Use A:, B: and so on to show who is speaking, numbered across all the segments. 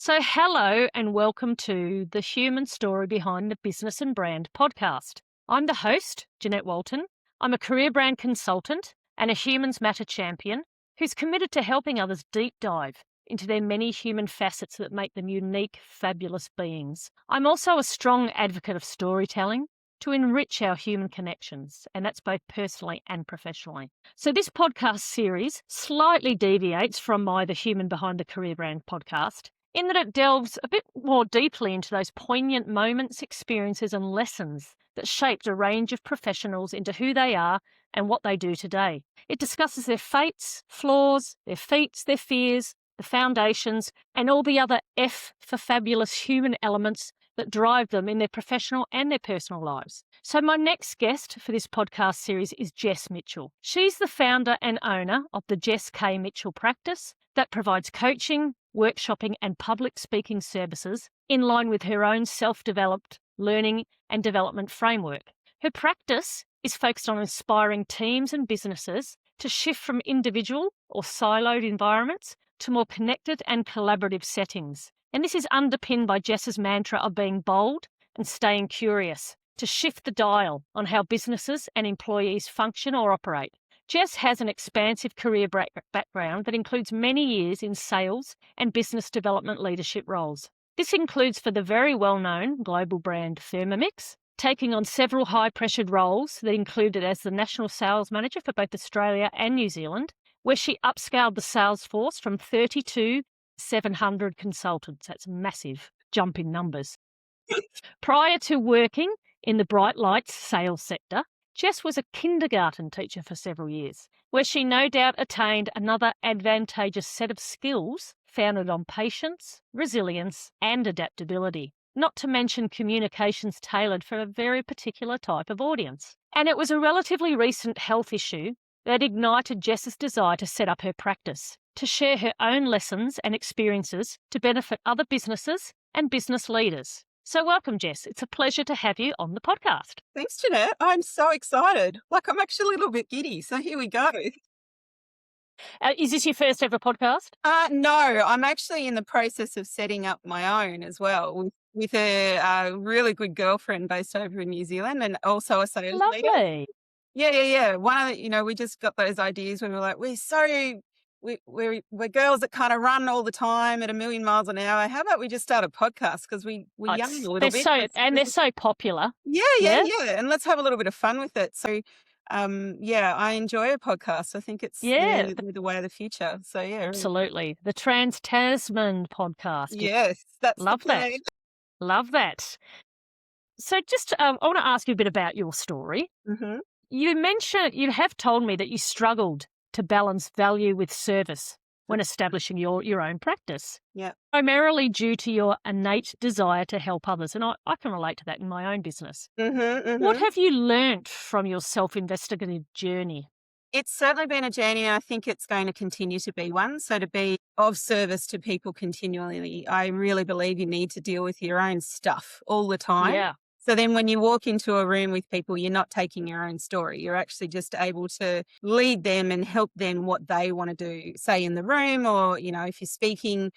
A: So, hello and welcome to the Human Story Behind the Business and Brand podcast. I'm the host, Jeanette Walton. I'm a career brand consultant and a Humans Matter champion who's committed to helping others deep dive into their many human facets that make them unique, fabulous beings. I'm also a strong advocate of storytelling to enrich our human connections, and that's both personally and professionally. So, this podcast series slightly deviates from my The Human Behind the Career Brand podcast, in that it delves a bit more deeply into those poignant moments, experiences, and lessons that shaped a range of professionals into who they are and what they do today. It discusses their fates, flaws, their feats, their fears, the foundations, and all the other F for fabulous human elements that drive them in their professional and their personal lives. So my next guest for this podcast series is Jess Mitchell. She's the founder and owner of the Jess K Mitchell practice that provides coaching, workshopping and public speaking services in line with her own self-developed learning and development framework. Her practice is focused on inspiring teams and businesses to shift from individual or siloed environments to more connected and collaborative settings. And this is underpinned by Jess's mantra of being bold and staying curious to shift the dial on how businesses and employees function or operate. Jess has an expansive career background that includes many years in sales and business development leadership roles. This includes for the very well-known global brand Thermomix, taking on several high-pressured roles that included as the national sales manager for both Australia and New Zealand, where she upscaled the salesforce from 30 to 700 consultants. That's a massive jump in numbers. Prior to working in the bright lights sales sector, Jess was a kindergarten teacher for several years, where she no doubt attained another advantageous set of skills founded on patience, resilience, and adaptability, not to mention communications tailored for a very particular type of audience. And it was a relatively recent health issue that ignited Jess's desire to set up her practice, to share her own lessons and experiences to benefit other businesses and business leaders. So welcome, Jess. It's a pleasure to have you on the podcast.
B: Thanks, Jeanette. I'm so excited. I'm actually a little bit giddy. So here we go.
A: Is this your first ever podcast?
B: No, I'm actually in the process of setting up my own as well with a really good girlfriend based over in New Zealand and also a sales leader.
A: Lovely.
B: Yeah. One of the, we just got those ideas when we're like, we're girls that kind of run all the time at a million miles an hour. How about we just start a podcast because we're young a little bit.
A: They're so popular.
B: Yeah. And let's have a little bit of fun with it. So, I enjoy a podcast. I think it's the way of the future. So yeah,
A: absolutely. The Trans-Tasman podcast.
B: Yes, that's
A: love that. Love that. So, just I want to ask you a bit about your story.
B: Mm-hmm.
A: You have told me that you struggled to balance value with service when establishing your own practice.
B: Yeah.
A: Primarily due to your innate desire to help others. And I can relate to that in my own business.
B: Mm-hmm.
A: What have you learnt from your self-investigative journey?
B: It's certainly been a journey, and I think it's going to continue to be one. So to be of service to people continually, I really believe you need to deal with your own stuff all the time.
A: Yeah.
B: So then when you walk into a room with people, you're not taking your own story. You're actually just able to lead them and help them what they want to do, say in the room, or, if you're speaking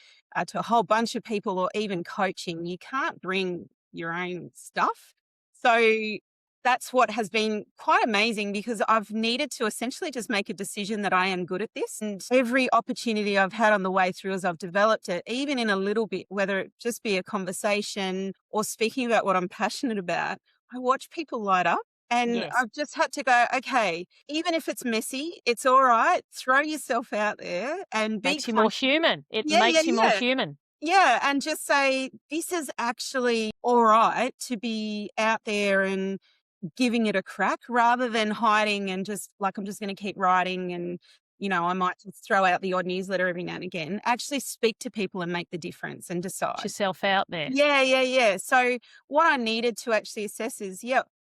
B: to a whole bunch of people or even coaching, you can't bring your own stuff. So that's what has been quite amazing, because I've needed to essentially just make a decision that I am good at this. And every opportunity I've had on the way through as I've developed it, even in a little bit, whether it just be a conversation or speaking about what I'm passionate about, I watch people light up. And
A: Yes.
B: I've just had to go, okay, even if it's messy, it's all right. Throw yourself out there and be
A: Makes you more human. It
B: Yeah,
A: makes
B: yeah,
A: you more
B: yeah.
A: human.
B: Yeah, and just say, this is actually all right to be out there and giving it a crack, rather than hiding and just I'm just going to keep writing and, I might just throw out the odd newsletter every now and again. Actually speak to people and make the difference and decide.
A: Put yourself out there.
B: Yeah. So what I needed to actually assess is,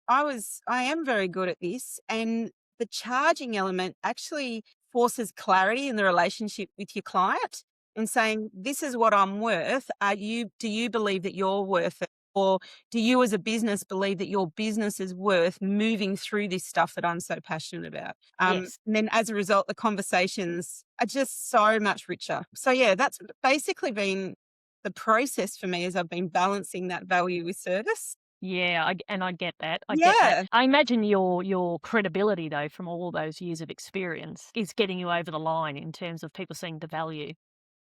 B: I am very good at this, and the charging element actually forces clarity in the relationship with your client and saying, this is what I'm worth. Do you believe that you're worth it? Or do you as a business believe that your business is worth moving through this stuff that I'm so passionate about?
A: Yes.
B: And then as a result, the conversations are just so much richer. So yeah, that's basically been the process for me is I've been balancing that value with service.
A: Yeah, I get that. I get that.
B: Yeah.
A: I imagine your credibility, though, from all those years of experience is getting you over the line in terms of people seeing the value.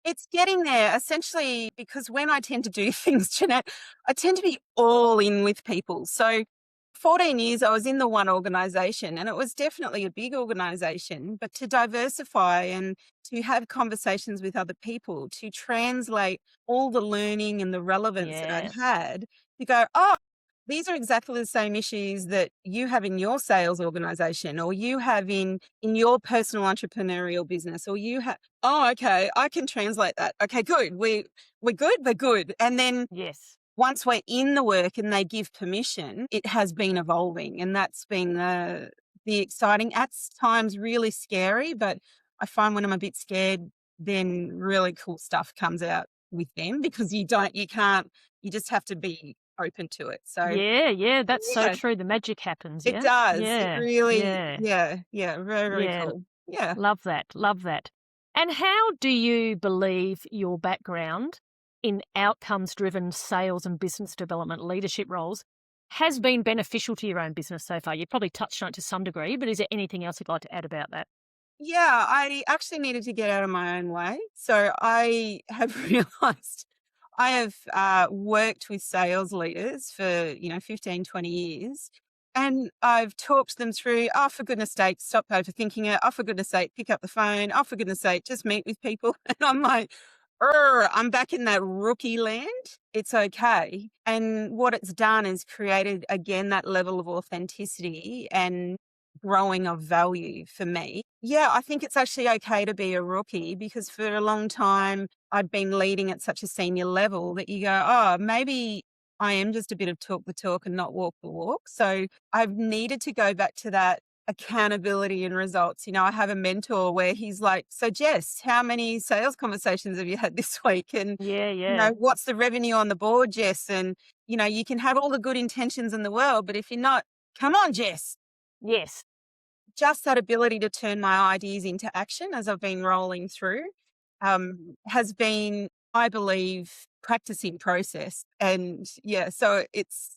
B: It's getting there essentially because when I tend to do things, Jeanette, I tend to be all in with people. So 14 years I was in the one organization and it was definitely a big organization, but to diversify and to have conversations with other people, to translate all the learning and the relevance that I'd
A: Yeah.
B: had, to go, oh, these are exactly the same issues that you have in your sales organization or you have in your personal entrepreneurial business or you have, oh, okay, I can translate that. Okay, good. We're good, we're good. And then
A: Yes.
B: once we're in the work and they give permission, it has been evolving. And that's been the exciting, at times really scary, but I find when I'm a bit scared, then really cool stuff comes out with them because you can't, you just have to be open to it. So
A: Yeah, yeah, that's so
B: yeah,
A: true. The magic happens,
B: it
A: yeah?
B: does. It
A: Yeah,
B: really,
A: yeah,
B: yeah, yeah, very, very
A: yeah.
B: cool. Yeah.
A: Love that, love that. And how do you believe your background in outcomes-driven sales and business development leadership roles has been beneficial to your own business so far? You probably touched on it to some degree, but is there anything else you'd like to add about that?
B: Yeah, I actually needed to get out of my own way. So I have realized I have worked with sales leaders for, 15, 20 years. And I've talked them through, oh, for goodness sake, stop overthinking it. Oh, for goodness sake, pick up the phone. Oh, for goodness sake, just meet with people. And I'm like, I'm back in that rookie land. It's okay. And what it's done is created, again, that level of authenticity and growing of value for me. Yeah, I think it's actually okay to be a rookie because for a long time I'd been leading at such a senior level that you go, oh, maybe I am just a bit of talk the talk and not walk the walk. So I've needed to go back to that accountability and results. I have a mentor where he's like, so Jess, how many sales conversations have you had this week? And,
A: Yeah, yeah.
B: what's the revenue on the board, Jess? And, you can have all the good intentions in the world, but if you're not, come on, Jess,
A: Yes.
B: just that ability to turn my ideas into action as I've been rolling through has been, I believe, practicing process. And yeah, so it's,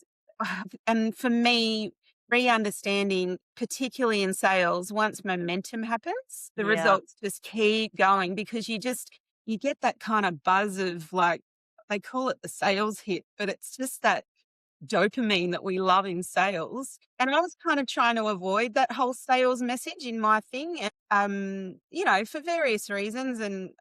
B: and for me, re-understanding, particularly in sales, once momentum happens, the
A: Yeah.
B: results just keep going because you get that kind of buzz of like, they call it the sales hit, but it's just that dopamine that we love in sales. And I was kind of trying to avoid that whole sales message in my thing, and, for various reasons. And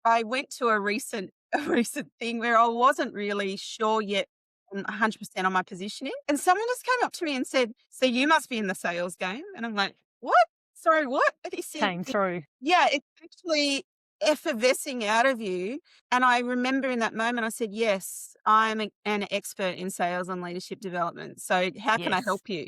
B: I went to a recent a recent thing where I wasn't really sure yet 100% on my positioning. And someone just came up to me and said, so you must be in the sales game. And I'm like, what? Sorry, what? And he said,
A: Came through.
B: yeah, it's actually effervescing out of you. And I remember in that moment, I said, yes, an expert in sales and leadership development. So how can I
A: Yes.
B: help you?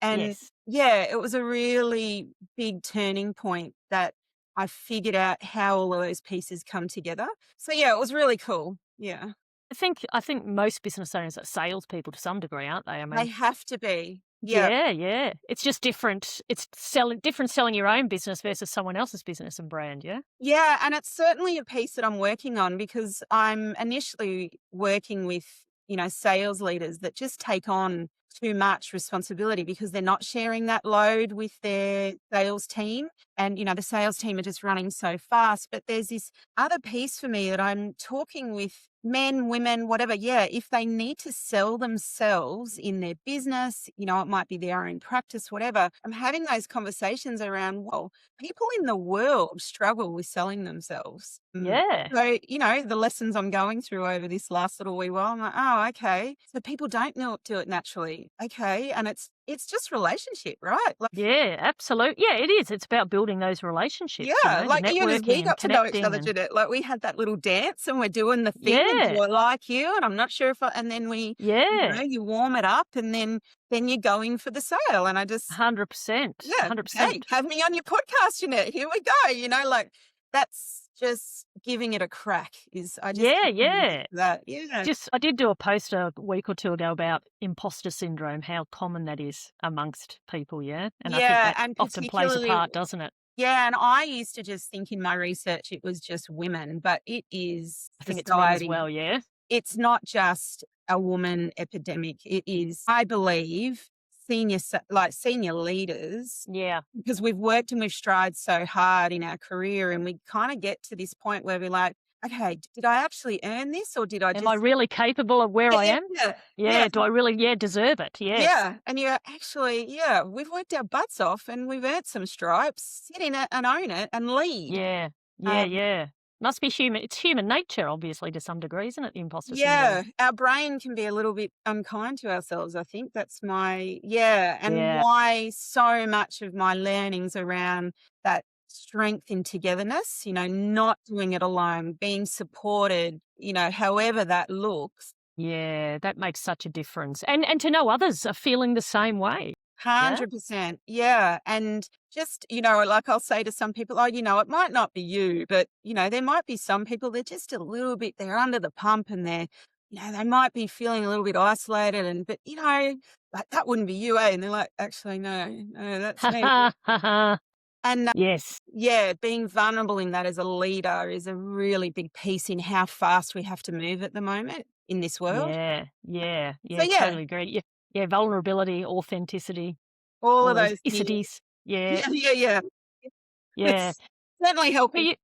B: And
A: Yes.
B: yeah, it was a really big turning point that I figured out how all of those pieces come together. So yeah, it was really cool. Yeah.
A: I think most business owners are salespeople to some degree, aren't they? I
B: They
A: mean,
B: have to be. Yeah.
A: yeah, yeah. It's just different. It's selling your own business versus someone else's business and brand, yeah?
B: Yeah, and it's certainly a piece that I'm working on because I'm initially working with, sales leaders that just take on too much responsibility because they're not sharing that load with their sales team. And, the sales team are just running so fast. But there's this other piece for me that I'm talking with men, women, whatever. Yeah, if they need to sell themselves in their business, it might be their own practice, whatever. I'm having those conversations around, well, people in the world struggle with selling themselves.
A: Yeah.
B: So, the lessons I'm going through over this last little wee while, I'm like, oh, okay. So people don't do it naturally. Okay. And it's just relationship, right? Like,
A: Yeah, absolute. Yeah, it is. It's about building those relationships,
B: yeah,
A: the
B: like you and we
A: networking and
B: got to know each
A: connecting
B: other,
A: and
B: Jeanette. Like we had that little dance and we're doing the thing and do
A: yeah,
B: I like you? And I'm not sure if and then
A: yeah,
B: you warm it up and then you're going for the sale. And I just,
A: 100%,
B: yeah, hey,
A: 100%.
B: have me on your podcast, Jeanette. Here we go. Like that's just giving it a crack I just
A: Yeah,
B: keep coming back
A: yeah.
B: to that. Yeah.
A: I did do a post a week or two ago about imposter syndrome, how common that is amongst people, yeah? And I think
B: Yeah.
A: that
B: And
A: often plays a
B: particularly
A: part, doesn't it?
B: Yeah, and I used to just think in my research it was just women, but it is
A: I think it's men as
B: society.
A: well, yeah?
B: It's not just a woman epidemic. It is, I believe, senior leaders,
A: Yeah.
B: because we've worked and we've strived so hard in our career, and we kind of get to this point where we're like, okay, did I actually earn this, or did I
A: Am I
B: just
A: really capable of where
B: yeah,
A: I
B: yeah,
A: am?
B: yeah, yeah.
A: Yeah, do I really, deserve it? Yes.
B: Yeah, and you're actually, yeah, we've worked our butts off and we've earned some stripes. Sit in it and own it and lead.
A: Yeah. Yeah,
B: Um,
A: yeah. Must be human. It's human nature, obviously, to some degree, isn't it? The imposter syndrome.
B: yeah, our brain can be a little bit unkind to ourselves. I think that's yeah, and
A: Yeah.
B: why so much of my learnings around that strength in togetherness, not doing it alone, being supported, however that looks.
A: Yeah, that makes such a difference. And to know others are feeling the same way. Yeah?
B: 100%. Yeah. And just, like I'll say to some people, oh, it might not be you, but, there might be some people, they're just a little bit, they're under the pump and they might be feeling a little bit isolated but, like that wouldn't be you, eh? And they're like, actually, no, no, that's
A: Ha
B: me.
A: ha ha ha.
B: And
A: Yes.
B: yeah, being vulnerable in that as a leader is a really big piece in how fast we have to move at the moment in this world.
A: Yeah. Yeah.
B: So
A: Yeah,
B: yeah,
A: totally agree. Yeah. Yeah, vulnerability, authenticity,
B: all
A: all
B: of
A: those
B: those things.
A: icities. Yeah.
B: Yeah, yeah, yeah.
A: Yeah.
B: It's certainly
A: But
B: helping.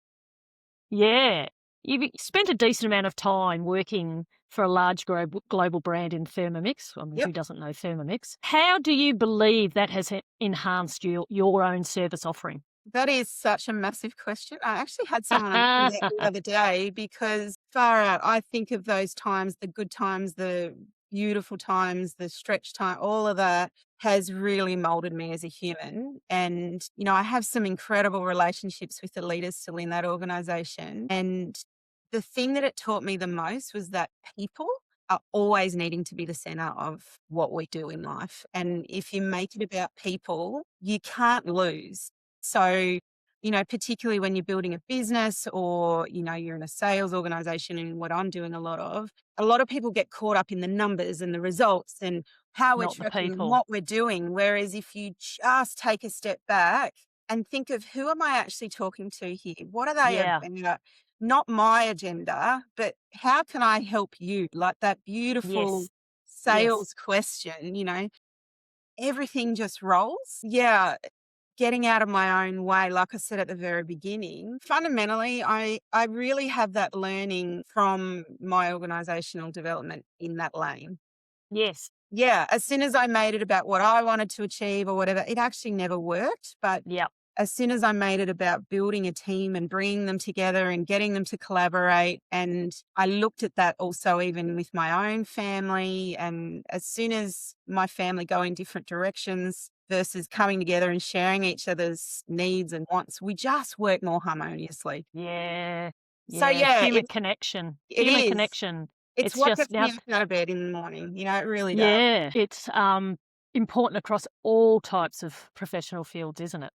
A: yeah. You've spent a decent amount of time working for a large global brand in Thermomix. I mean,
B: Yep.
A: who doesn't know Thermomix? How do you believe that has enhanced your own service offering?
B: That is such a massive question. I actually had someone ask me that the other day because far out, I think of those times, the good times, the beautiful times, the stretch time, all of that has really molded me as a human. And, I have some incredible relationships with the leaders still in that organization. And the thing that it taught me the most was that people are always needing to be the center of what we do in life. And if you make it about people, you can't lose. So, particularly when you're building a business or, you're in a sales organization and what I'm doing a lot of people get caught up in the numbers and the results and how we're
A: Not the
B: tracking and
A: people.
B: what we're doing. Whereas if you just take a step back and think of who am I actually talking to here? What are they
A: Yeah.
B: about? Not my agenda, but how can I help you? Like that beautiful
A: Yes. Yes.
B: sales question, everything just rolls. Yeah, getting out of my own way, like I said at the very beginning, fundamentally, I really have that learning from my organizational development in that lane.
A: Yes.
B: Yeah, as soon as I made it about what I wanted to achieve or whatever, it actually never worked. But
A: Yeah.
B: as soon as I made it about building a team and bringing them together and getting them to collaborate, and I looked at that also even with my own family. And as soon as my family go in different directions versus coming together and sharing each other's needs and wants, we just work more harmoniously.
A: Yeah.
B: So
A: Yeah.
B: yeah,
A: Human connection.
B: it
A: Human
B: is.
A: connection.
B: It's
A: It's
B: what
A: just
B: gets
A: now.
B: me up out of bed in the morning. It really does.
A: Yeah. It's important across all types of professional fields, isn't it?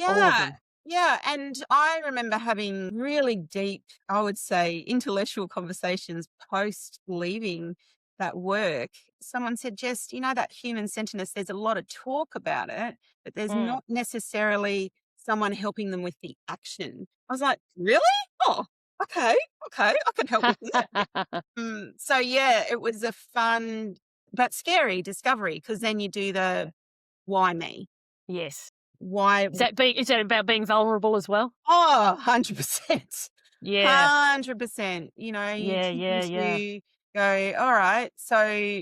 A: All of
B: Yeah.
A: them.
B: Yeah. And I remember having really deep, I would say, intellectual conversations post leaving that work. Someone said, just, that human centeredness, there's a lot of talk about it, but there's
A: Mm.
B: not necessarily someone helping them with the action. I was like, really? Oh, okay. Okay. I can help with that. So, yeah, it was a fun but scary discovery because then you do the why me?
A: Yes.
B: Why?
A: Is that about being vulnerable as well?
B: Oh, 100%.
A: Yeah.
B: 100%. You
A: Yeah,
B: tend
A: yeah, yeah.
B: to go, all right, so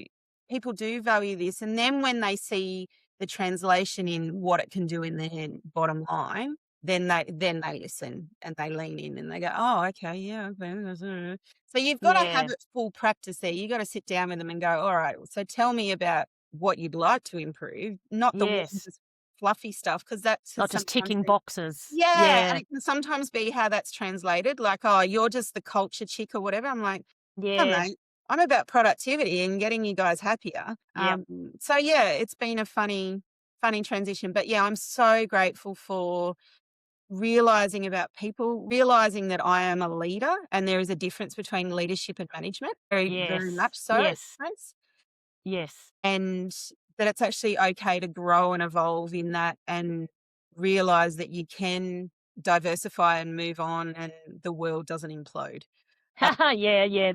B: people do value this. And then when they see the translation in what it can do in their bottom line, then they listen and they lean in and they go, oh, okay, yeah. Okay. So you've got to have
A: Yeah.
B: it full practice there. You got to sit down with them and go, all right, so tell me about what you'd like to improve, not the
A: Yes.
B: fluffy stuff, because that's
A: Not just
B: sometimes
A: ticking boxes.
B: yeah, and
A: Yeah.
B: it can sometimes be how that's translated, like, "Oh, you're just the culture chick," or whatever. I'm like, "No,
A: Yeah.
B: mate, I'm about productivity and getting you guys happier."
A: Yep.
B: So yeah, it's been a funny transition, but yeah, I'm so grateful for realizing about people, realizing that I am a leader and there is a difference between leadership and management, very, very
A: Yes.
B: much so, a
A: Yes.
B: difference,
A: Yes.
B: and that it's actually okay to grow and evolve in that and realize that you can diversify and move on and the world doesn't implode. That
A: Yeah.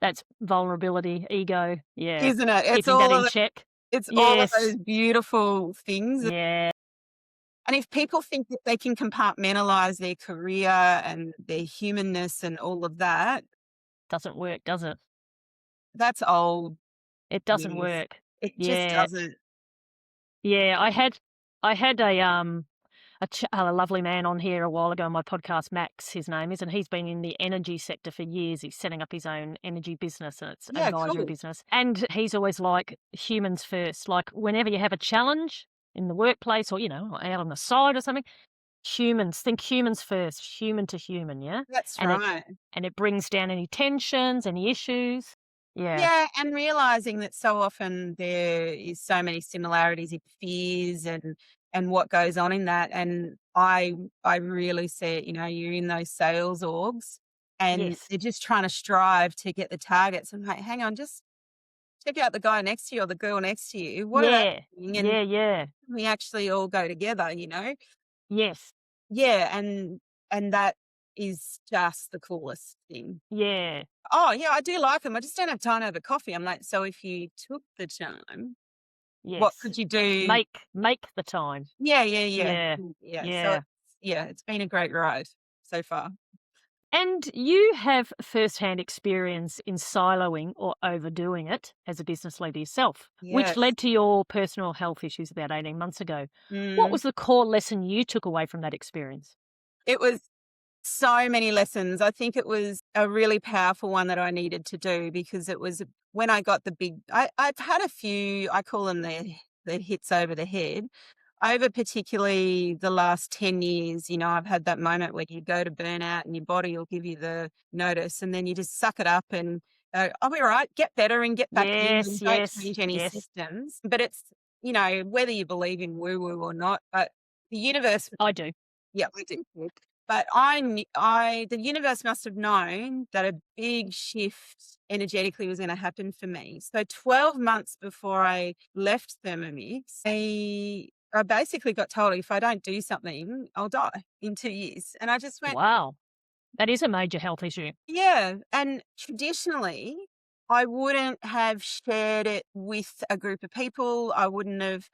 A: That's vulnerability, ego. Yeah.
B: isn't it?
A: Keeping that in check.
B: It's all of those
A: Yes.
B: beautiful things.
A: Yeah.
B: And if people think that they can compartmentalize their career and their humanness and all of that,
A: Doesn't work, does it?
B: that's old
A: It doesn't
B: news.
A: work.
B: It just
A: Yeah.
B: doesn't.
A: Yeah. I had a lovely man on here a while ago on my podcast, Max, his name is, and he's been in the energy sector for years. He's setting up his own energy business and it's
B: Yeah,
A: advisory
B: cool.
A: business. And he's always like humans first. Like whenever you have a challenge in the workplace or, out on the side or something, think humans first, human to human, yeah?
B: That's
A: And it
B: right.
A: and it brings down any tensions, any issues. Yeah.
B: Yeah, and realizing that so often there is so many similarities in fears and what goes on in that. And I really see it, you're in those sales orgs and
A: Yes.
B: they're just trying to strive to get the targets. And like, hang on, just check out the guy next to you or the girl next to you. What are they
A: Yeah.
B: doing? And
A: Yeah.
B: we actually all go together.
A: Yes.
B: Yeah, and that is just the coolest thing.
A: Yeah.
B: "Oh, yeah, I do like them. I just don't have time to have a coffee." I'm like, "So if you took the time, what
A: Yes.
B: could you do?"
A: Make the time.
B: Yeah.
A: Yeah.
B: Yeah, so
A: Yeah.
B: it's been a great ride so far.
A: And you have first-hand experience in siloing or overdoing it as a business leader yourself, which
B: Yes.
A: led to your personal health issues about 18 months ago. What
B: Mm.
A: was the core lesson you took away from that experience?
B: It was so many lessons. I think it was a really powerful one that I needed to do because it was when I got the big I've had a few, I call them the hits over the head. Over particularly the last 10 years, I've had that moment where you go to burnout and your body will give you the notice and then you just suck it up and go, "I'll be all right, get better and get back in and
A: Yes,
B: don't
A: yes,
B: change any
A: yes.
B: systems." But it's, whether you believe in woo-woo or not, but the universe,
A: I do.
B: yeah, I do. But the universe must have known that a big shift energetically was going to happen for me. So 12 months before I left Thermomix, I basically got told if I don't do something, I'll die in 2 years. And I just went,
A: Wow. That is a major health issue.
B: yeah. And traditionally, I wouldn't have shared it with a group of people. I would have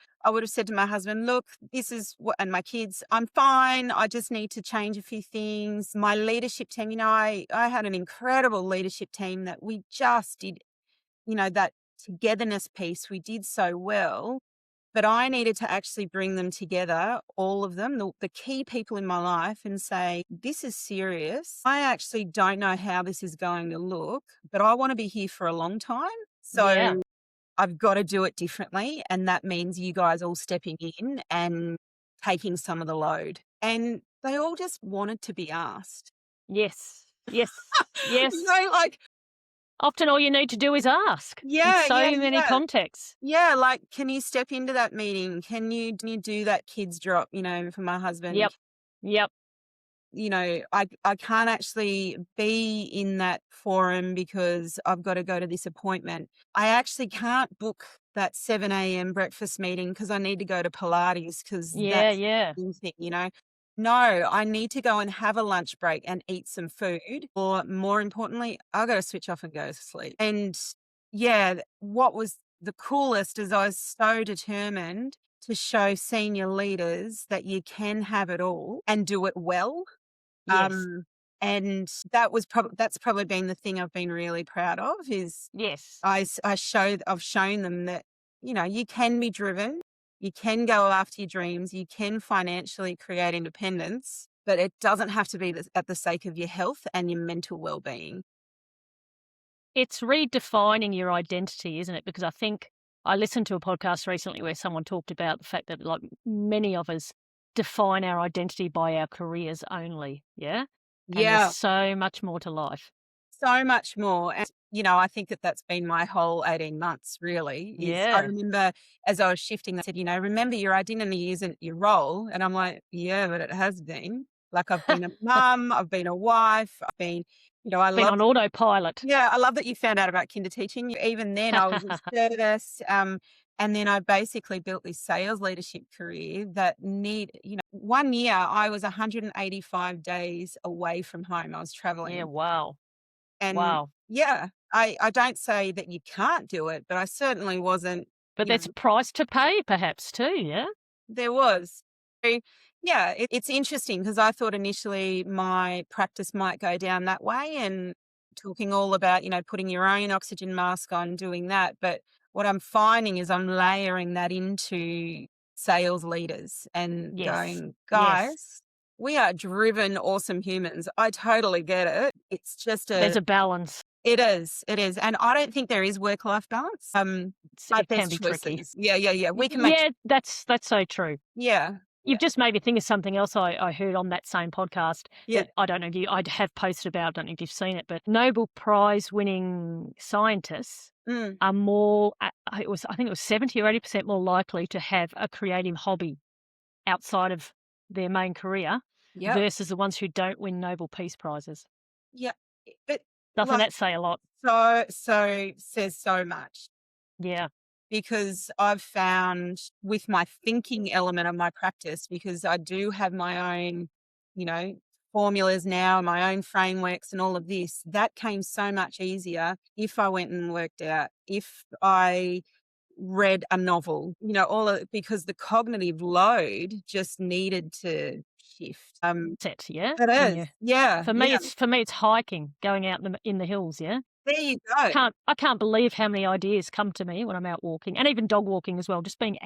B: said to my husband, look, this is what, and my kids, I'm fine. I just need to change a few things. My leadership team, I had an incredible leadership team that we just did, that togetherness piece, we did so well. But I needed to actually bring them together, all of them, the key people in my life, and say, this is serious. I actually don't know how this is going to look, but I want to be here for a long time.
A: Yeah.
B: So I've got to do it differently. And that means you guys all stepping in and taking some of the load. And they all just wanted to be asked.
A: Yes. Yes. Yes.
B: Like,
A: Often all you need to do is ask in
B: yeah,
A: so many contexts.
B: yeah, like, can you step into that meeting? Can you do that kids drop, for my husband?
A: Yep. Yep.
B: I can't actually be in that forum because I've got to go to this appointment. I actually can't book that 7 a.m. breakfast meeting because I need to go to Pilates because
A: Yeah,
B: that's
A: yeah.
B: the thing. No, I need to go and have a lunch break and eat some food. Or more importantly, I got to switch off and go to sleep. And yeah, what was the coolest is I was so determined to show senior leaders that you can have it all and do it well.
A: Yes.
B: And that's probably been the thing I've been really proud of is
A: Yes.
B: I've shown them that, you can be driven, you can go after your dreams, you can financially create independence, but it doesn't have to be at the sake of your health and your mental well-being.
A: It's redefining your identity, isn't it? Because I think I listened to a podcast recently where someone talked about the fact that like many of us define our identity by our careers only. Yeah. And there's
B: Yeah.
A: so much more to life.
B: So much more. And, I think that that's been my whole 18 months really is I
A: Yeah.
B: remember as I was shifting, they said, remember your identity isn't your role. And I'm like, yeah, but it has been. Like I've been a mum, I've been a wife, I've been, I
A: Been
B: love,
A: on autopilot.
B: yeah, I love that you found out about kinder teaching. Even then I was in service. And then I basically built this sales leadership career that 1 year I was 185 days away from home. I was
A: Yeah,
B: traveling.
A: wow.
B: And
A: Wow.
B: yeah, I don't say that you can't do it, but I certainly wasn't,
A: But there's a price to pay perhaps too, yeah?
B: there was. So, yeah, it's interesting because I thought initially my practice might go down that way and talking all about, putting your own oxygen mask on, doing that. But what I'm finding is I'm layering that into sales leaders and
A: Yes.
B: going,
A: Yes.
B: guys, we are driven, awesome humans. I totally get it. It's just
A: There's a balance.
B: it is, it is. And I don't think there is work-life balance. But
A: It
B: there's
A: can be tricky.
B: choices. Yeah, yeah, yeah. We can make,
A: Yeah, that's so true.
B: yeah,
A: You've
B: yeah,
A: just made me think of something else I heard on that same podcast
B: yeah.
A: that I don't know if you I have posted about, I don't know if you've seen it, but Nobel Prize winning scientists
B: Mm.
A: are more, I think it was 70 or 80% more likely to have a creative hobby outside of their main career
B: Yep.
A: versus the ones who don't win Nobel Peace Prizes.
B: Yeah. But,
A: Doesn't
B: like,
A: that say a lot?
B: so says so much
A: Yeah,
B: because I've found with my thinking element of my practice, because I do have my own, you know, formulas now, my own frameworks and all of this, that came so much easier if I went and worked out, if I read a novel, all of because the cognitive load just needed to shift.
A: set, yeah?
B: It
A: In
B: is.
A: your
B: Yeah, yeah.
A: For me it's hiking, going out in the hills, yeah?
B: There you go.
A: I can't believe how many ideas come to me when I'm out walking, and even dog walking as well, just being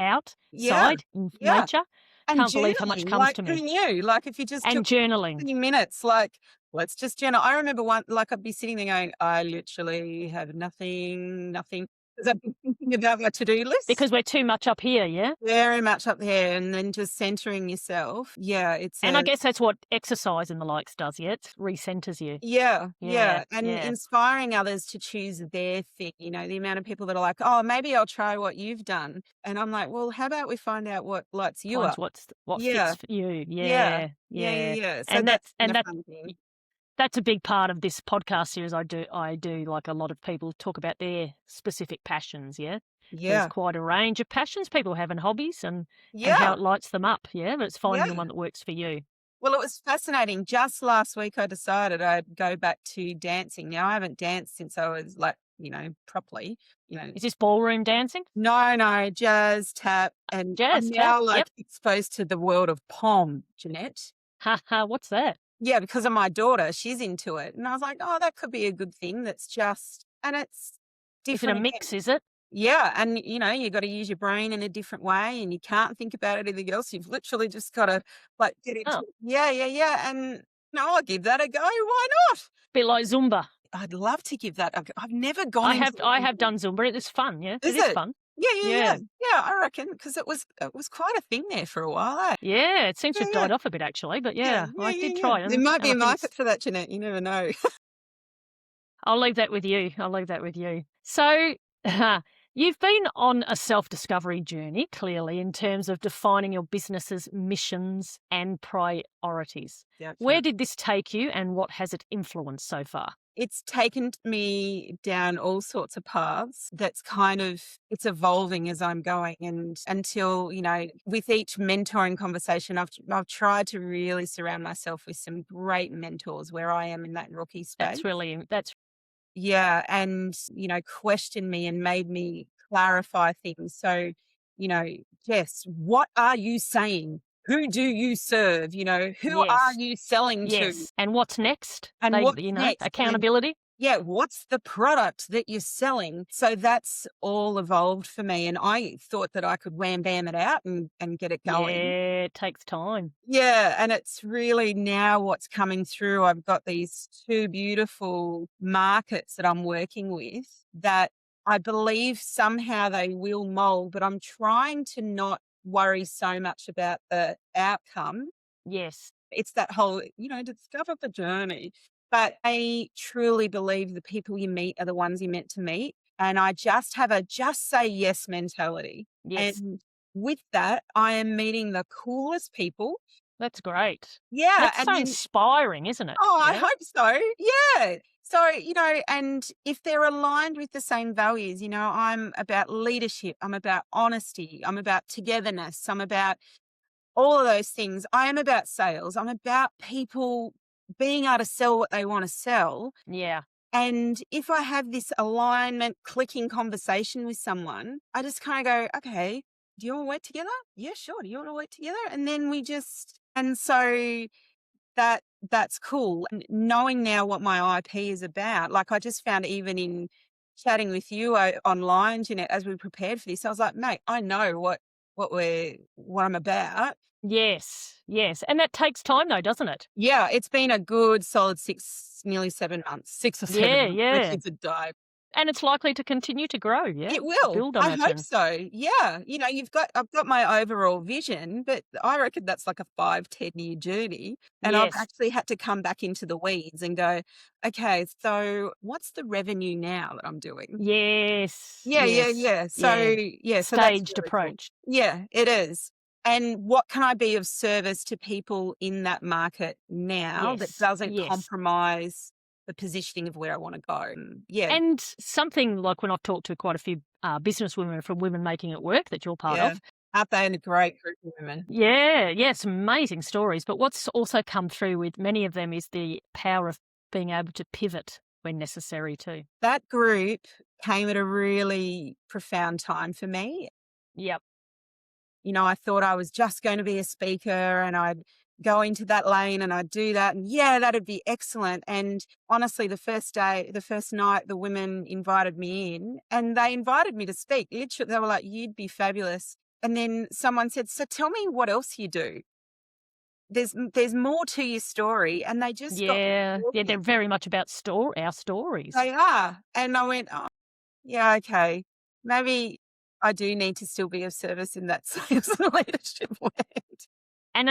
B: Yeah,
A: outside in
B: yeah.
A: nature.
B: And
A: Can't believe how much
B: journaling,
A: comes
B: like,
A: to
B: who
A: me.
B: knew? Like, if you just
A: And
B: took
A: journaling,
B: 20 minutes, like, let's just journal. I remember I'd be sitting there going, I literally have nothing, because I've been thinking about my to-do list
A: because we're too much up here, yeah?
B: very much up there, and then just centering yourself. Yeah, it's
A: And I
B: a
A: guess that's what exercise and the likes does, yeah? It recenters you.
B: yeah,
A: Yeah,
B: yeah, and
A: yeah.
B: inspiring others to choose their thing, the amount of people that are like, "Oh, maybe I'll try what you've done." And I'm like, "Well, how about we find out what lights you
A: Finds
B: up?"
A: what fits
B: Yeah,
A: for you.
B: yeah,
A: Yeah,
B: yeah, yeah,
A: yeah.
B: yeah. So
A: And
B: that's been
A: and
B: a fun thing.
A: that's a big part of this podcast series. I do like a lot of people talk about their specific passions, yeah? There's
B: Yeah,
A: quite a range of passions people have and hobbies and how
B: yeah,
A: it lights them up, yeah? But it's finding the
B: yeah.
A: one that works for you.
B: Well, it was fascinating. Just last week, I decided I'd go back to dancing. Now, I haven't danced since I was like, properly, you know,
A: Is this ballroom dancing?
B: no, no, jazz, tap, and
A: Jazz,
B: I'm
A: tap?
B: now like
A: Yep.
B: exposed to the world of pom, Jeanette.
A: Ha ha, what's that?
B: Yeah, because of my daughter, she's into it. And I was like, oh, that could be a good thing. And it's
A: Is it a
B: different
A: mix,
B: again.
A: is it?
B: Yeah. And, you got to use your brain in a different way and you can't think about anything else. You've literally just got to like get into
A: Oh,
B: it. Yeah, yeah, yeah. And no, I'll give that a go. Why not?
A: bit like Zumba.
B: I'd love to give that a go. I've never gone into
A: I have
B: Zumba.
A: done Zumba. It's fun, yeah? It
B: Is
A: is
B: it?
A: fun.
B: Yeah, yeah, yeah.
A: Yeah.
B: Yeah, I reckon because it was quite a thing there for a while. Eh?
A: Yeah, it seems to
B: Yeah,
A: have
B: yeah.
A: died off a bit actually, but
B: Yeah,
A: yeah,
B: yeah,
A: I
B: yeah,
A: did
B: yeah.
A: try it
B: There might be
A: and I
B: a
A: think it's
B: market for that, Jeanette. You never know.
A: I'll leave that with you. I'll leave that with you. So, you've been on a self discovery journey, clearly, in terms of defining your business's missions and priorities. Where
B: Definitely.
A: did this take you and what has it influenced so far?
B: It's taken me down all sorts of paths. It's evolving as I'm going. And until, with each mentoring conversation, I've tried to really surround myself with some great mentors where I am in that rookie space.
A: That's
B: Yeah, and, questioned me and made me clarify things. So, you know, Jess, what are you saying? Who do you serve? Who are
A: yes,
B: you selling to?
A: yes. And what's next?
B: And what's next? And
A: Accountability.
B: yeah, what's the product that you're selling? So that's all evolved for me. And I thought that I could wham bam it out and get it going.
A: Yeah, it takes time.
B: Yeah, and it's really now what's coming through. I've got these two beautiful markets that I'm working with that I believe somehow they will mold, but I'm trying to not worry so much about the outcome.
A: Yes,
B: It's that whole, discover the journey. But I truly believe the people you meet are the ones you're meant to meet. And I just have a just say yes mentality.
A: yes.
B: And with that, I am meeting the coolest people.
A: That's great.
B: Yeah,
A: That's
B: and
A: so
B: then
A: inspiring, isn't it?
B: oh, I
A: Yeah.
B: hope so. Yeah. So, and if they're aligned with the same values, I'm about leadership, I'm about honesty, I'm about togetherness, I'm about all of those things. I am about sales. I'm about people being able to sell what they want to sell.
A: Yeah.
B: And if I have this alignment, clicking conversation with someone, I just kind of go, okay, do you want to work together? Yeah, sure. Do you want to work together? And then and so that's cool. And knowing now what my IP is about, like I just found even in chatting with you online, Jeanette, as we prepared for this, I was like, mate, I know what I'm about.
A: Yes. Yes. And that takes time though, doesn't it?
B: Yeah, it's been a good solid 6, nearly 7 months, 6 or 7
A: Yeah,
B: months. My
A: yeah.
B: kids are dive.
A: And it's likely to continue to grow, yeah?
B: It will.
A: Build on
B: I
A: it
B: hope
A: and
B: so. Yeah. I've got my overall vision, but I reckon that's like a 5, 10 year journey. And I've
A: yes.
B: actually had to come back into the weeds and go, okay, so what's the revenue now that I'm doing?
A: Yes.
B: Yeah, yeah,
A: Yes.
B: yeah.
A: Yeah.
B: So that's
A: Staged
B: really cool.
A: approach.
B: Yeah, it is. And what can I be of service to people in that market now that
A: Yes.
B: doesn't
A: Yes.
B: compromise the positioning of where I want to go? Yeah,
A: And something like when I've talked to quite a few business women from Women Making It Work that you're part
B: yeah.
A: of.
B: Aren't they a great group of women?
A: Yeah, yeah, some amazing stories. But what's also come through with many of them is the power of being able to pivot when necessary too.
B: That group came at a really profound time for me.
A: Yep.
B: I thought I was just going to be a speaker and I'd go into that lane and I'd do that. And yeah, that'd be excellent. And honestly, the first night, the women invited me in and they invited me to speak. Literally, they were like, you'd be fabulous. And then someone said, so tell me what else you do. There's more to your story. And they just got me
A: Yeah. Yeah, they're
B: talking.
A: very much about our stories.
B: They are. And I went, oh, yeah, okay. Maybe I do need to still be of service in that sales and leadership way.
A: And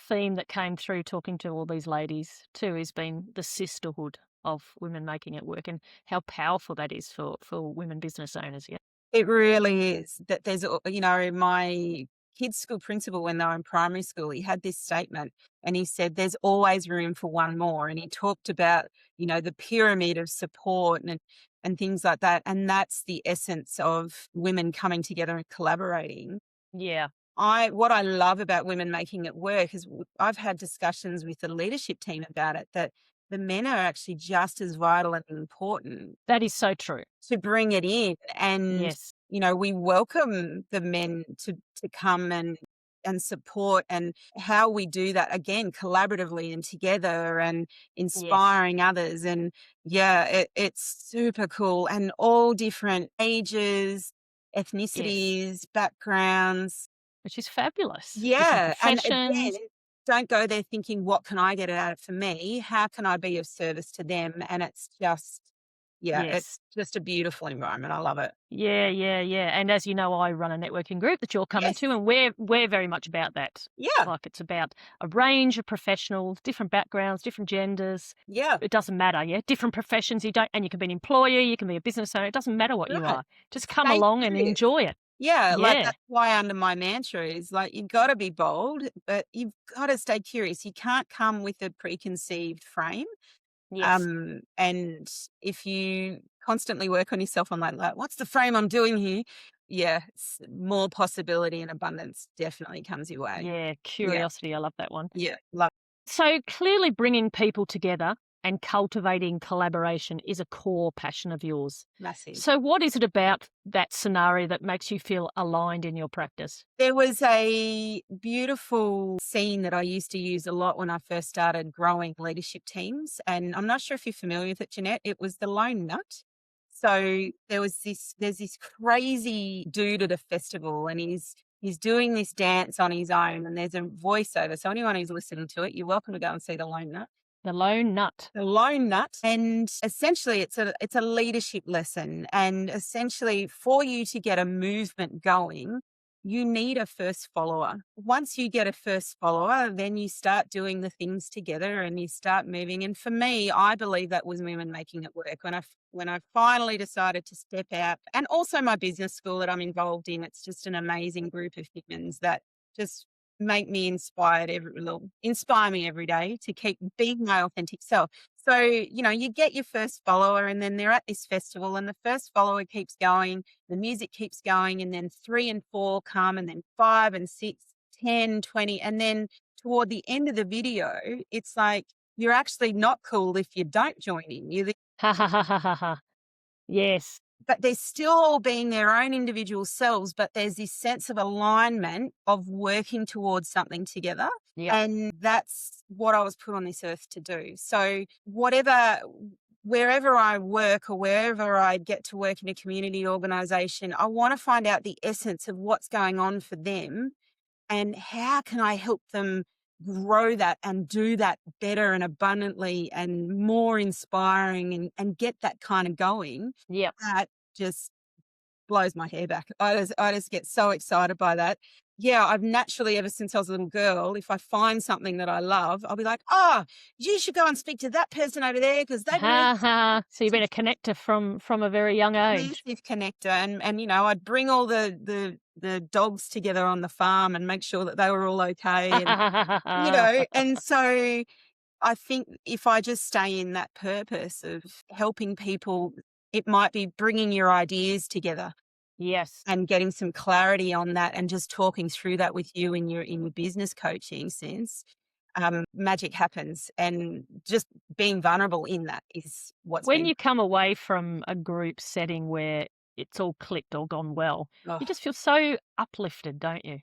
A: theme that came through talking to all these ladies too has been the sisterhood of women making it work and how powerful that is for women business owners. Yeah.
B: It really is. That my kids' school principal, when they were in primary school, he had this statement and he said, there's always room for one more. And he talked about, the pyramid of support and things like that. And that's the essence of women coming together and collaborating.
A: Yeah.
B: What I love about women making it work is I've had discussions with the leadership team about it, that the men are actually just as vital and important
A: That is so true.
B: to bring it in. And,
A: Yes.
B: we welcome the men to come and support, and how we do that again collaboratively and together and
A: Yes.
B: inspiring others. And yeah, it's super cool, and all different ages,
A: Yes.
B: ethnicities, backgrounds.
A: Which is fabulous. Different
B: Yeah, and again,
A: professions.
B: don't go there thinking, "What can I get out of it for me? How can I be of service to them?" And it's just yeah,
A: Yes.
B: it's just a beautiful environment. I love it.
A: Yeah, yeah, yeah. And as you know, I run a networking group that you're coming
B: Yes.
A: to, and we're very much about that.
B: Yeah,
A: Like it's about a range of professionals, different backgrounds, different genders.
B: yeah,
A: It doesn't matter, yeah. Different professions. You can be an employer, you can be a business owner. It doesn't matter what you
B: right.
A: are. Just come
B: Stay
A: along and
B: curious.
A: enjoy it.
B: Yeah, like,
A: Yeah.
B: that's why under my mantra is, like, you've gotta be bold, but you've gotta stay curious. You can't come with a preconceived frame.
A: Yes.
B: And if you constantly work on yourself on like, what's the frame I'm doing here? Yeah, more possibility and abundance definitely comes your way.
A: Yeah.
B: Yeah,
A: Curiosity. I love that one.
B: yeah, love
A: So clearly, bringing people together and cultivating collaboration is a core passion of yours.
B: massive.
A: So, what is it about that scenario that makes you feel aligned in your practice?
B: There was a beautiful scene that I used to use a lot when I first started growing leadership teams. And I'm not sure if you're familiar with it, Jeanette. It was the lone nut. So there's this crazy dude at a festival and he's doing this dance on his own and there's a voiceover. So anyone who's listening to it, you're welcome to go and see the lone nut.
A: The lone nut.
B: The lone nut. And essentially it's a leadership lesson. And essentially for you to get a movement going, you need a first follower. Once you get a first follower, then you start doing the things together and you start moving. And for me, I believe that was women making it work. When I finally decided to step out, and also my business school that I'm involved in, it's just an amazing group of humans that just make me inspire me every day to keep being my authentic self. So, you get your first follower and then they're at this festival and the first follower keeps going, the music keeps going, and then 3 and 4 come, and then 5 and 6, 10, 20, and then toward the end of the video, it's like, you're actually not cool if you don't join in.
A: Ha ha ha ha ha ha. Yes.
B: But they're still all being their own individual selves, but there's this sense of alignment of working towards something together.
A: Yep.
B: And that's what I was put on this earth to do. So wherever I work or wherever I get to work in a community organization, I want to find out the essence of what's going on for them and how can I help them grow that and do that better and abundantly and more inspiring, and get that kind of going.
A: Yep.
B: That just blows my hair back. I just get so excited by that. Yeah, I've naturally, ever since I was a little girl, if I find something that I love, I'll be like, "Oh, you should go and speak to that person over there because they've really
A: Ha ha. So you've been a connector from a very young age.
B: massive connector." And I'd bring all the dogs together on the farm and make sure that they were all okay, and so I think if I just stay in that purpose of helping people, it might be bringing your ideas together
A: Yes.
B: and getting some clarity on that and just talking through that with you in your business coaching sense. Magic happens, and just being vulnerable in that is what's
A: When
B: been.
A: you come away from a group setting where it's all clicked or gone well,
B: Oh,
A: you just feel so uplifted, don't you?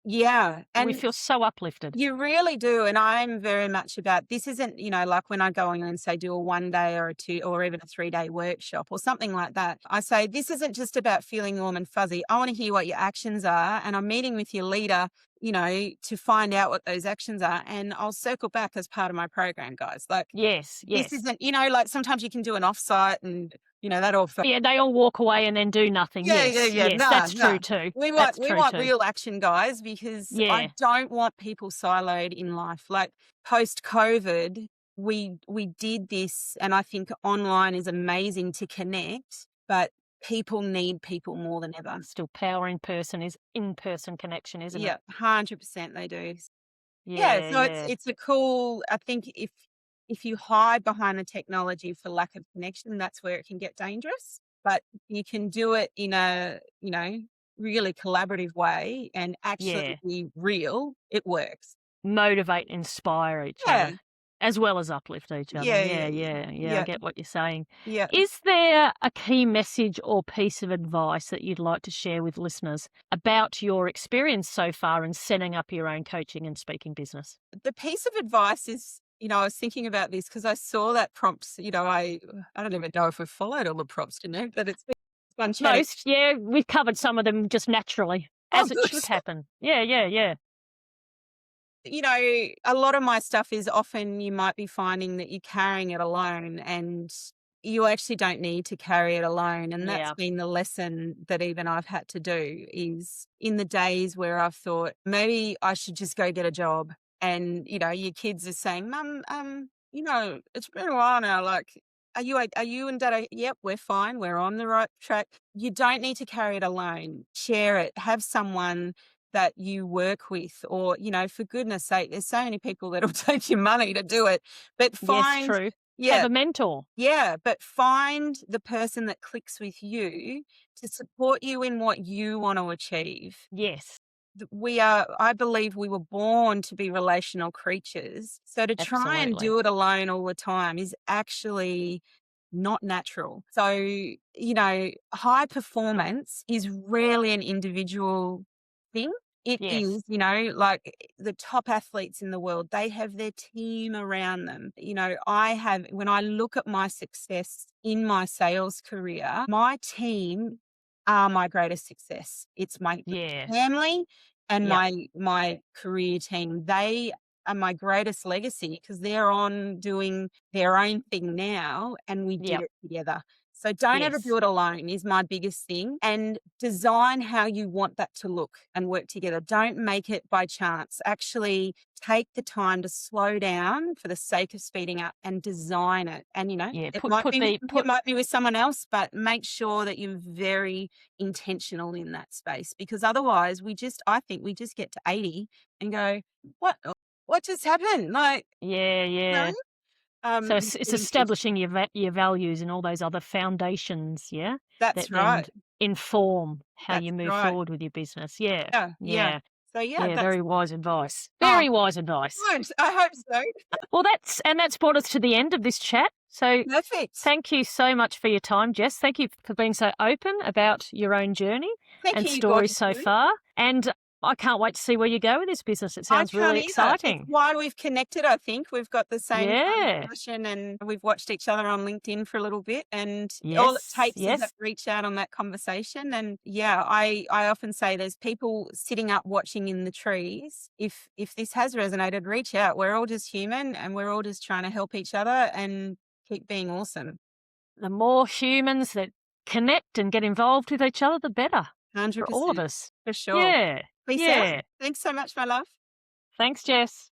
B: yeah,
A: We
B: and
A: feel so uplifted.
B: you really do, and I'm very much about this. Isn't, like when I go in and say do a 1 day or a 2 or even a 3 day workshop or something like that, I say this isn't just about feeling warm and fuzzy. I want to hear what your actions are, and I'm meeting with your leader, to find out what those actions are, and I'll circle back as part of my program, guys. Like,
A: Yes,
B: this
A: yes.
B: isn't, like sometimes you can do an offsite and that all.
A: Yeah, they all walk away and then do nothing.
B: Yeah, yeah,
A: Yes,
B: yeah.
A: yes,
B: Nah,
A: that's
B: nah.
A: true too.
B: We want
A: That's
B: we
A: true
B: want
A: too.
B: real action, guys, because I
A: Yeah,
B: don't want people siloed in life. Like post-COVID, we did this, and I think online is amazing to connect, but people need people more than ever.
A: still power is in-person connection, isn't it?
B: Yeah, 100% they do. Yeah,
A: Yeah,
B: so it's
A: yeah.
B: it's a cool. I think if you hide behind the technology for lack of connection, that's where it can get dangerous. But you can do it in a, really collaborative way and actually
A: Yeah.
B: be real. It works.
A: Motivate, inspire each
B: Yeah,
A: other, as well as uplift each other.
B: yeah,
A: Yeah,
B: yeah, yeah,
A: yeah, yeah, I
B: yeah,
A: get what you're saying.
B: yeah.
A: Is there a key message or piece of advice that you'd like to share with listeners about your experience so far in setting up your own coaching and speaking business?
B: The piece of advice is, I was thinking about this because I saw that prompts. I don't even know if we've followed all the prompts, but it's been fun chatting.
A: Most, yeah, we've covered some of them just naturally,
B: Oh,
A: as it
B: good.
A: should happen. Yeah, yeah, yeah.
B: A lot of my stuff is often you might be finding that you're carrying it alone, and you actually don't need to carry it alone. And that's
A: Yeah.
B: been the lesson that even I've had to do is in the days where I've thought maybe I should just go get a job. And, your kids are saying, Mum, it's been a while now. Like, are you and Dad? Yep, we're fine. We're on the right track. You don't need to carry it alone. Share it. Have someone that you work with, or, for goodness sake, there's so many people that'll take your money to do it. But
A: Yes,
B: find,
A: true. Have
B: yeah,
A: a mentor.
B: yeah, but find the person that clicks with you to support you in what you want to achieve.
A: Yes,
B: I believe we were born to be relational creatures. So to try and
A: absolutely.
B: do it alone all the time is actually not natural. So, high performance is rarely an individual thing. It
A: Yes,
B: is, like the top athletes in the world, they have their team around them. When I look at my success in my sales career, my team are my greatest success. It's my
A: yeah.
B: family and
A: Yep.
B: my career team. They are my greatest legacy because they're on doing their own thing now and we did
A: Yep.
B: it together. So don't ever
A: Yes.
B: do it alone is my biggest thing. And design how you want that to look and work together. Don't make it by chance. Actually take the time to slow down for the sake of speeding up and design it. And
A: Yeah.
B: it
A: Put
B: might
A: put
B: be
A: the
B: it
A: put
B: might be with someone else, but make sure that you're very intentional in that space because otherwise I think we just get to 80 and go, what just happened? Like,
A: yeah,
B: no,
A: yeah. So it's
B: instead intentional.
A: establishing your values and all those other foundations, yeah,
B: That's
A: that then
B: right.
A: inform how
B: That's
A: you move
B: right.
A: forward with your business. Yeah,
B: Yeah, yeah.
A: yeah,
B: So, yeah,
A: yeah.
B: that's
A: Very wise advice.
B: oh,
A: Very wise advice.
B: good. I hope so.
A: Well, that's brought us to the end of this chat. So
B: Perfect.
A: thank you so much for your time, Jess. Thank you for being so open about your own journey
B: Thank
A: and
B: you,
A: stories so
B: Gordon.
A: far. And I can't wait to see where you go with this business. It
B: I
A: sounds
B: can't
A: really
B: either. It's
A: exciting.
B: why we've connected, I think. We've got the same kind of
A: Yeah.
B: passion and we've watched each other on LinkedIn for a little bit. And all it
A: Yes.
B: takes is that
A: Yes.
B: reach out on that conversation. And yeah, I often say there's people sitting up watching in the trees. If this has resonated, reach out. We're all just human and we're all just trying to help each other and keep being awesome.
A: The more humans that connect and get involved with each other, the better for all of
B: 100%.
A: us.
B: For sure.
A: Yeah.
B: Peace out.
A: Yeah.
B: Thanks so much, my love.
A: Thanks, Jess.